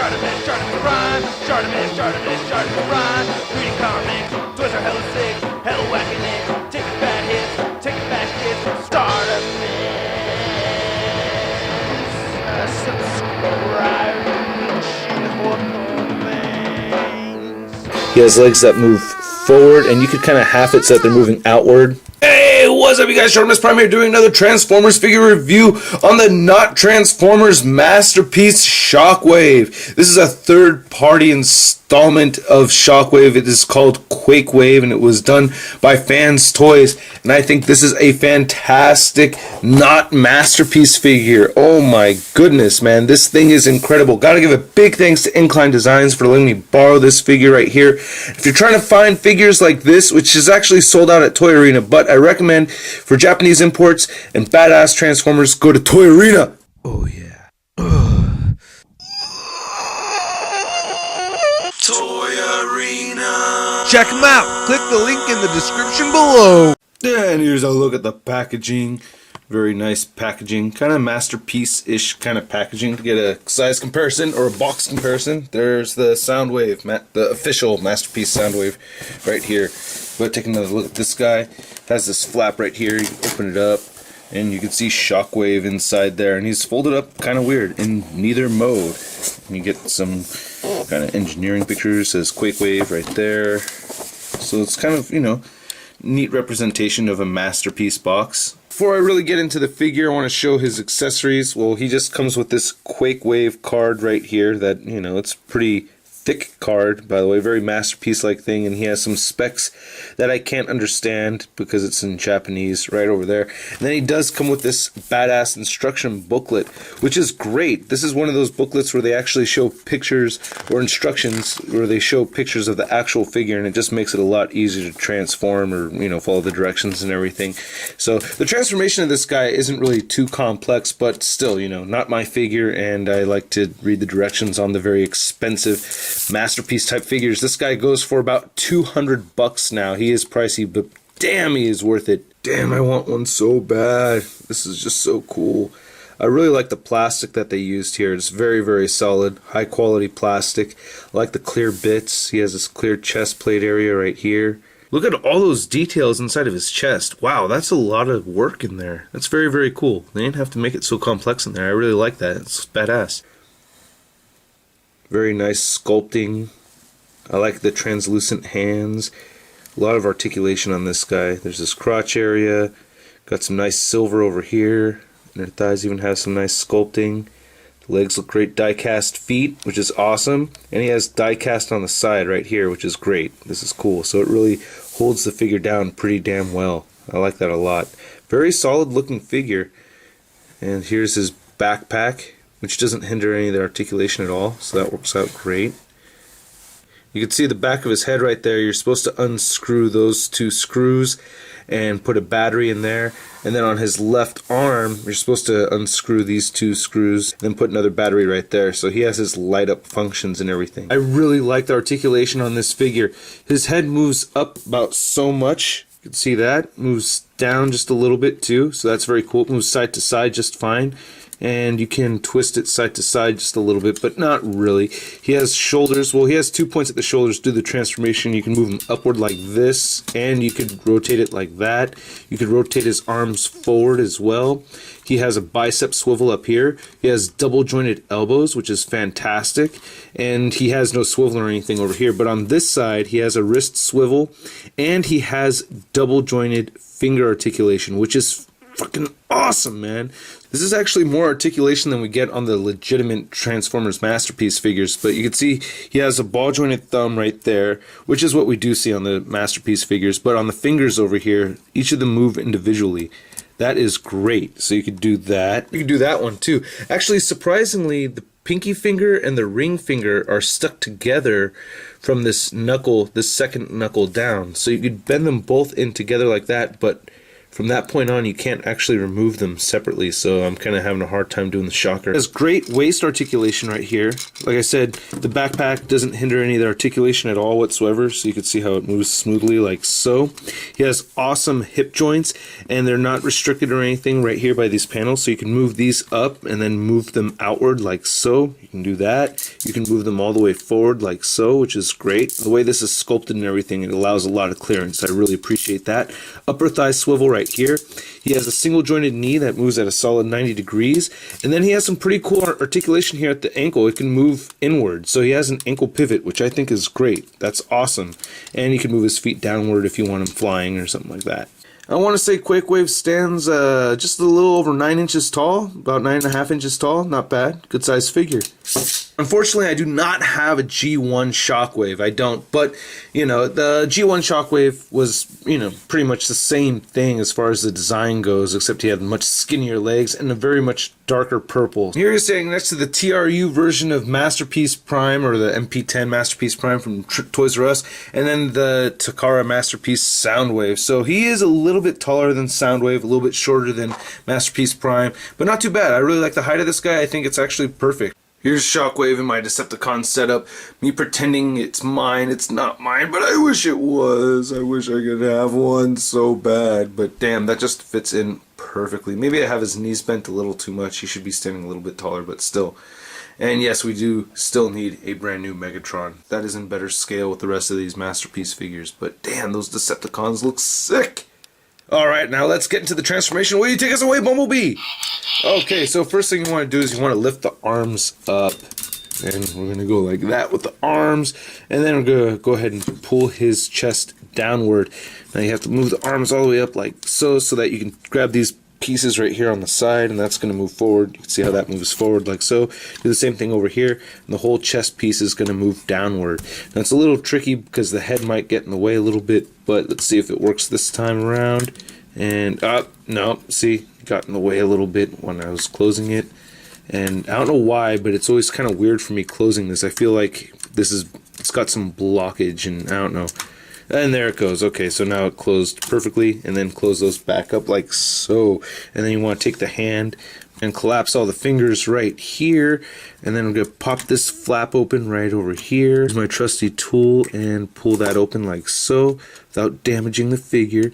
Chartemis Prime, Chartemis Prime, reading comics, toys are hella sick, hella whacking it, taking bad hits, taking bad shits, subscribe, he has legs that move forward, and you could kind of half it so that they're moving outward. Hey, what's up, you guys? Chartemis Prime here doing another Transformers figure review on the Not Transformers masterpiece, Shockwave. This is a third-party installment of Shockwave. It is called Quakewave, and it was done by FansToys. And I think this is a fantastic, not masterpiece figure. Oh my goodness, man. This thing is incredible. Gotta give a big thanks to Incline Designs for letting me borrow this figure right here. If you're trying to find figures like this, which is actually sold out at Toy Arena, but I recommend for Japanese imports and badass Transformers, go to Toy Arena. Oh yeah. Toy Arena. Check them out. Click the link in the description below. And here's a look at the packaging. Very nice packaging. Kind of masterpiece-ish kind of packaging to get a size comparison or a box comparison. There's the Soundwave, the official masterpiece Soundwave right here. But take another look at this guy. Has this flap right here. You can open it up and you can see Shockwave inside there. And he's folded up kind of weird in neither mode. And you get some kind of engineering pictures. It says Quakewave right there. So it's kind of, you know, neat representation of a masterpiece box. Before I really get into the figure, I want to show his accessories. Well, he just comes with this Quakewave card right here that, you know, it's pretty thick card, by the way, very masterpiece-like thing, and he has some specs that I can't understand because it's in Japanese right over there. And then he does come with this badass instruction booklet, which is great. This is one of those booklets where they actually show pictures or instructions where they show pictures of the actual figure, and it just makes it a lot easier to transform or, you know, follow the directions and everything. So the transformation of this guy isn't really too complex, but still, you know, not my figure, and I like to read the directions on the very expensive masterpiece type figures. This guy goes for about $200 now. He is pricey, but damn, he is worth it. Damn, I want one so bad. This is just so cool. I really like the plastic that they used here. It's very, very solid, high quality plastic. I like the clear bits. He has this clear chest plate area right here. Look at all those details inside of his chest. Wow, that's a lot of work in there. That's very, very cool. They didn't have to make it so complex in there. I really like that. It's badass. Very nice sculpting. I like the translucent hands. A lot of articulation on this guy. There's this crotch area. Got some nice silver over here. And her thighs even have some nice sculpting. The legs look great. Die-cast feet, which is awesome. And he has die-cast on the side right here, which is great. This is cool. So it really holds the figure down pretty damn well. I like that a lot. Very solid looking figure. And here's his backpack, which doesn't hinder any of the articulation at all, so that works out great. You can see the back of his head right there. You're supposed to unscrew those two screws and put a battery in there, and then on his left arm you're supposed to unscrew these two screws and then put another battery right there. So he has his light up functions and everything. I really like the articulation on this figure. His head moves up about so much. You can see that. Moves down just a little bit too, so that's very cool. It moves side to side just fine. And you can twist it side to side just a little bit, but not really. He has shoulders. Well, he has 2 points at the shoulders. Do the transformation. You can move him upward like this, and you could rotate it like that. You could rotate his arms forward as well. He has a bicep swivel up here. He has double jointed elbows, which is fantastic. And he has no swivel or anything over here. But on this side, he has a wrist swivel, and he has double jointed finger articulation, which is fucking awesome, man. This is actually more articulation than we get on the legitimate Transformers masterpiece figures, but you can see he has a ball jointed thumb right there, which is what we do see on the masterpiece figures, but on the fingers over here, each of them move individually. That is great. So you could do that. You could do that one too. Actually, surprisingly, the pinky finger and the ring finger are stuck together from this knuckle, this second knuckle down. So you could bend them both in together like that, but from that point on, you can't actually remove them separately, so I'm kind of having a hard time doing the shocker. It has great waist articulation right here. Like I said, the backpack doesn't hinder any of the articulation at all whatsoever, so you can see how it moves smoothly like so. He has awesome hip joints, and they're not restricted or anything right here by these panels, so you can move these up and then move them outward like so. You can do that. You can move them all the way forward like so, which is great. The way this is sculpted and everything, it allows a lot of clearance. I really appreciate that. Upper thigh swivel right here. He has a single jointed knee that moves at a solid 90 degrees, and then he has some pretty cool articulation here at the ankle. It can move inward, so he has an ankle pivot, which I think is great. That's awesome. And he can move his feet downward if you want him flying or something like that. I want to say Quakewave stands just a little over 9 inches tall, about 9.5 inches tall. Not bad. Good size figure. Unfortunately, I do not have a G1 Shockwave. I don't, but, you know, the G1 Shockwave was, you know, pretty much the same thing as far as the design goes, except he had much skinnier legs and a very much darker purple. Here he's standing next to the TRU version of Masterpiece Prime, or the MP10 Masterpiece Prime from Toys R Us, and then the Takara Masterpiece Soundwave. So he is a little bit taller than Soundwave, a little bit shorter than Masterpiece Prime, but not too bad. I really like the height of this guy. I think it's actually perfect. Here's Shockwave in my Decepticon setup. Me pretending it's mine. It's not mine, but I wish it was. I wish I could have one so bad. But damn, that just fits in perfectly. Maybe I have his knees bent a little too much. He should be standing a little bit taller, but still. And yes, we do still need a brand new Megatron. That is in better scale with the rest of these Masterpiece figures. But damn, those Decepticons look sick. Alright, now let's get into the transformation. Will you take us away, Bumblebee? Okay, so first thing you want to do is you want to lift the arms up. And we're going to go like that with the arms. And then we're going to go ahead and pull his chest downward. Now you have to move the arms all the way up like so that you can grab these pieces right here on the side, and that's going to move forward. You can see how that moves forward like so. Do the same thing over here, and the whole chest piece is going to move downward. Now it's a little tricky because the head might get in the way a little bit, but let's see if it works this time around. And no, see, got in the way a little bit when I was closing it. And I don't know why, but it's always kind of weird for me closing this. I feel like it's got some blockage, and I don't know. And there it goes. Okay, so now it closed perfectly, and then close those back up like so. And then you want to take the hand and collapse all the fingers right here, and then I'm going to pop this flap open right over here. Here's my trusty tool, and pull that open like so without damaging the figure.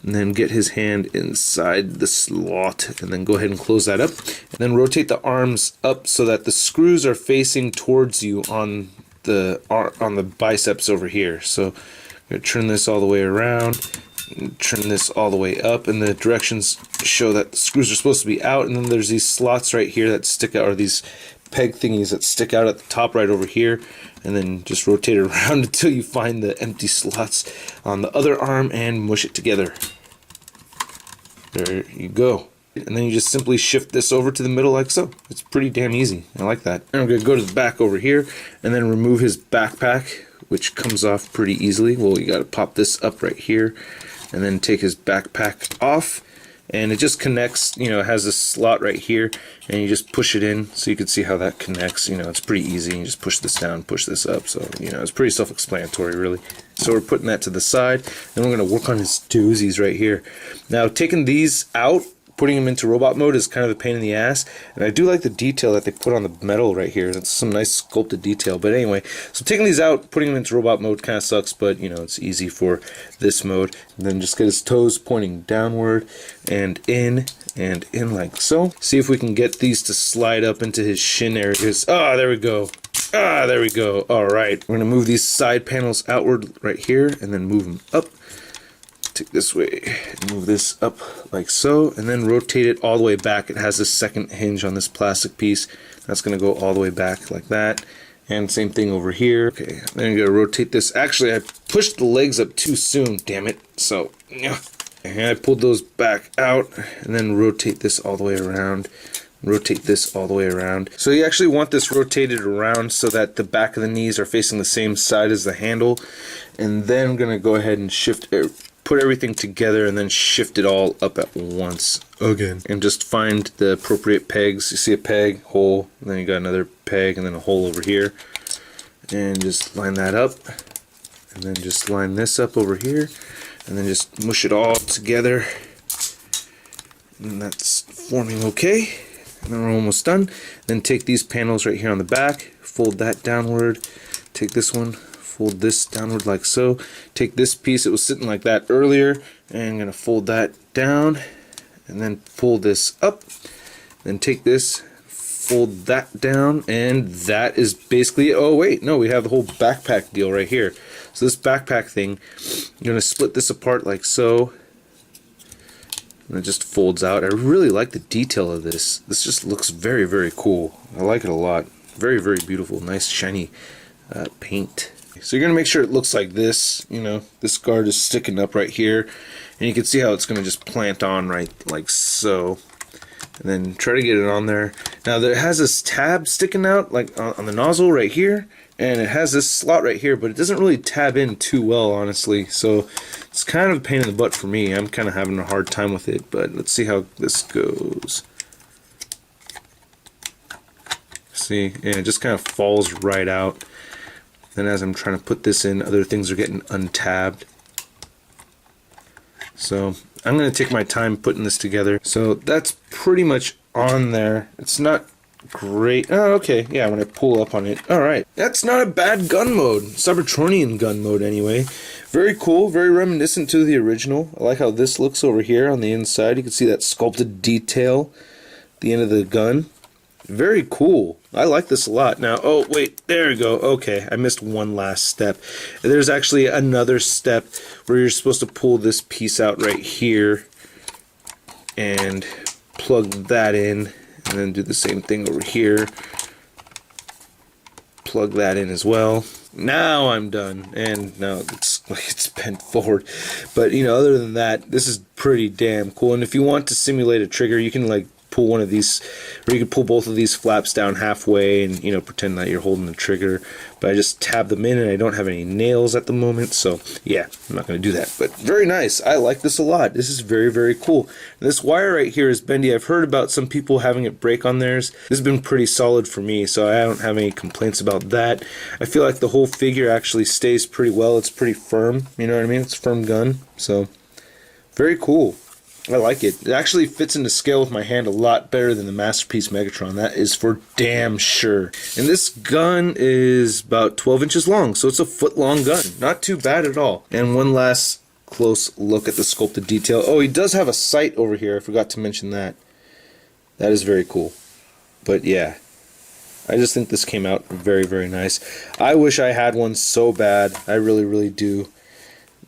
And then get his hand inside the slot, and then go ahead and close that up. And then rotate the arms up so that the screws are facing towards you on the biceps over here. So I'm going to turn this all the way around, and turn this all the way up, and the directions show that the screws are supposed to be out, and then there's these slots right here that stick out, or these peg thingies that stick out at the top right over here, and then just rotate it around until you find the empty slots on the other arm and mush it together. There you go. And then you just simply shift this over to the middle like so. It's pretty damn easy. I like that. And I'm going to go to the back over here and then remove his backpack, which comes off pretty easily. Well, you got to pop this up right here and then take his backpack off. And it just connects, you know, it has this slot right here, and you just push it in so you can see how that connects. You know, it's pretty easy. You just push this down, push this up. So, you know, it's pretty self-explanatory, really. So we're putting that to the side. Then we're going to work on his doozies right here. Now, taking these out, putting them into robot mode is kind of a pain in the ass, and I do like the detail that they put on the metal right here. It's some nice sculpted detail. But anyway, so taking these out, putting them into robot mode kind of sucks, but you know, it's easy for this mode. And then just get his toes pointing downward and in like so. See if we can get these to slide up into his shin areas. Ah, there we go. Ah, there we go. All right, we're gonna move these side panels outward right here, and then move them up. Take this way and move this up like so, and then rotate it all the way back. It has a second hinge on this plastic piece. That's going to go all the way back like that. And same thing over here. Okay, then I'm going to rotate this. Actually, I pushed the legs up too soon, damn it. So, yeah. And I pulled those back out, and then rotate this all the way around. Rotate this all the way around. So you actually want this rotated around so that the back of the knees are facing the same side as the handle. And then I'm going to go ahead and put everything together and then shift it all up at once again, and just find the appropriate pegs. You see a peg, hole, and then you got another peg, and then a hole over here, and just line that up, and then just line this up over here, and then just mush it all together And that's forming okay. And then we're almost done. Then take these panels right here on the back, fold that downward. Take this one, fold this downward like so. Take this piece, it was sitting like that earlier, and I'm going to fold that down, and then pull this up. Then take this, fold that down, and that is basically it. Oh wait, no, we have the whole backpack deal right here. So this backpack thing, I'm going to split this apart like so. And it just folds out. I really like the detail of this. This just looks very, very cool. I like it a lot. Very, very beautiful. Nice shiny paint. So you're going to make sure it looks like this. You know, this guard is sticking up right here. And you can see how it's going to just plant on right like so. And then try to get it on there. Now there has this tab sticking out like on the nozzle right here. And it has this slot right here, but it doesn't really tab in too well, honestly. So it's kind of a pain in the butt for me. I'm kind of having a hard time with it, but let's see how this goes. See, yeah, it just kind of falls right out. Then as I'm trying to put this in, other things are getting untabbed. So I'm going to take my time putting this together. So that's pretty much on there. It's not great. Oh, okay. Yeah, when I pull up on it. Alright. That's not a bad gun mode. Cybertronian gun mode, anyway. Very cool. Very reminiscent to the original. I like how this looks over here on the inside. You can see that sculpted detail at the end of the gun. Very cool. I like this a lot. Now, oh, wait. There we go. Okay. I missed one last step. There's actually another step where you're supposed to pull this piece out right here and plug that in. And then do the same thing over here. Plug that in as well. Now I'm done. And now it's bent forward. But, you know, other than that, this is pretty damn cool. And if you want to simulate a trigger, you can, like, pull one of these, or you can pull both of these flaps down halfway and, you know, pretend that you're holding the trigger. But I just tab them in and I don't have any nails at the moment, so yeah, I'm not going to do that. But very nice. I like this a lot. This is very, very cool. And this wire right here is bendy. I've heard about some people having it break on theirs. This has been pretty solid for me, so I don't have any complaints about that. I feel like the whole figure actually stays pretty well. It's pretty firm, you know what I mean? It's a firm gun, so very cool. I like it. It actually fits into scale with my hand a lot better than the Masterpiece Megatron. That is for damn sure. And this gun is about 12 inches long, so it's a foot-long gun. Not too bad at all. And one last close look at the sculpted detail. Oh, he does have a sight over here. I forgot to mention that. That is very cool. But yeah, I just think this came out very, very nice. I wish I had one so bad. I really, really do.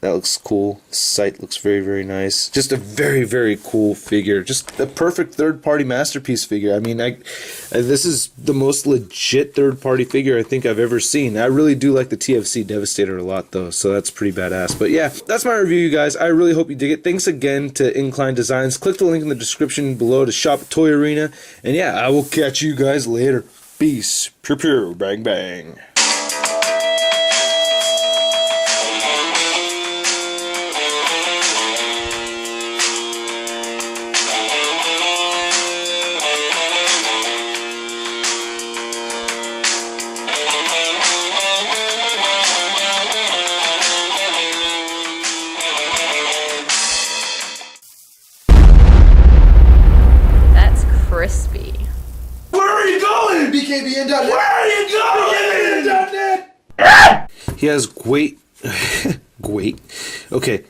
That looks cool. The sight looks very, very nice. Just a very, very cool figure. Just a perfect third-party Masterpiece figure. I mean, this is the most legit third-party figure I think I've ever seen. I really do like the TFC Devastator a lot, though, so that's pretty badass. But yeah, that's my review, you guys. I really hope you dig it. Thanks again to Incline Designs. Click the link in the description below to shop at Toy Arena. And yeah, I will catch you guys later. Peace. Pew, pew, bang, bang. Crispy. Where are you going? BKBN.net. Where are you going? BKBN.net. He has great... great. Okay.